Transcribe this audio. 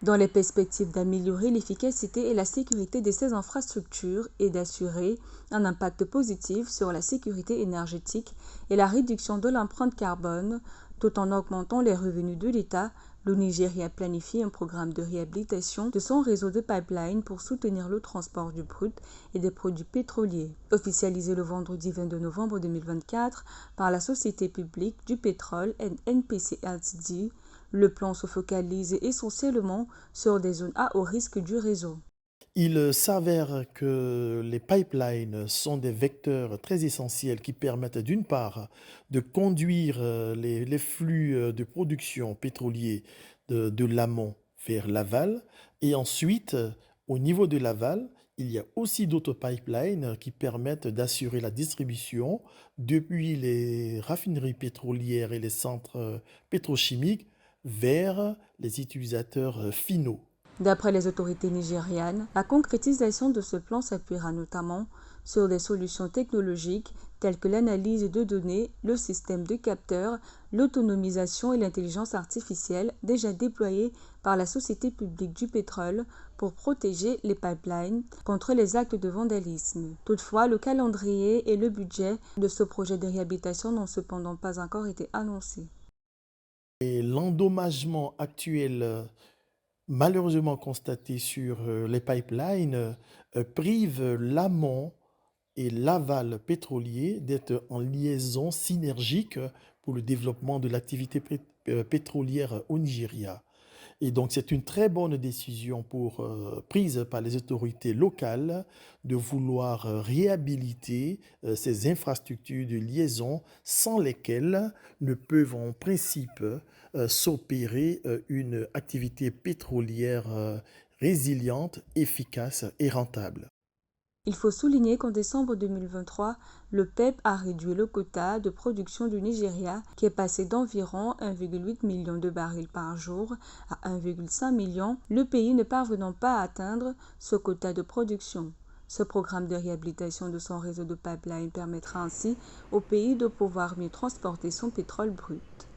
dans les perspectives d'améliorer l'efficacité et la sécurité de ces infrastructures et d'assurer un impact positif sur la sécurité énergétique et la réduction de l'empreinte carbone, tout en augmentant les revenus de l'État. Le Nigeria planifie un programme de réhabilitation de son réseau de pipelines pour soutenir le transport du brut et des produits pétroliers. Officialisé le vendredi 22 novembre 2024 par la Société publique du pétrole NNPC Ltd, le plan se focalise essentiellement sur des zones à haut risque du réseau. Il s'avère que les pipelines sont des vecteurs très essentiels qui permettent d'une part de conduire les flux de production pétrolier de l'amont vers l'aval et ensuite au niveau de l'aval, il y a aussi d'autres pipelines qui permettent d'assurer la distribution depuis les raffineries pétrolières et les centres pétrochimiques vers les utilisateurs finaux. D'après les autorités nigérianes, la concrétisation de ce plan s'appuiera notamment sur des solutions technologiques telles que l'analyse de données, le système de capteurs, l'autonomisation et l'intelligence artificielle déjà déployés par la Société publique du pétrole pour protéger les pipelines contre les actes de vandalisme. Toutefois, le calendrier et le budget de ce projet de réhabilitation n'ont cependant pas encore été annoncés. Et l'endommagement actuel malheureusement constaté sur les pipelines prive l'amont et l'aval pétrolier d'être en liaison synergique pour le développement de l'activité pétrolière au Nigeria. Et donc, c'est une très bonne décision prise par les autorités locales de vouloir réhabiliter ces infrastructures de liaison sans lesquelles ne peuvent en principe s'opérer une activité pétrolière résiliente, efficace et rentable. Il faut souligner qu'en décembre 2023, le PEP a réduit le quota de production du Nigeria qui est passé d'environ 1,8 million de barils par jour à 1,5 million, le pays ne parvenant pas à atteindre ce quota de production. Ce programme de réhabilitation de son réseau de pipeline permettra ainsi au pays de pouvoir mieux transporter son pétrole brut.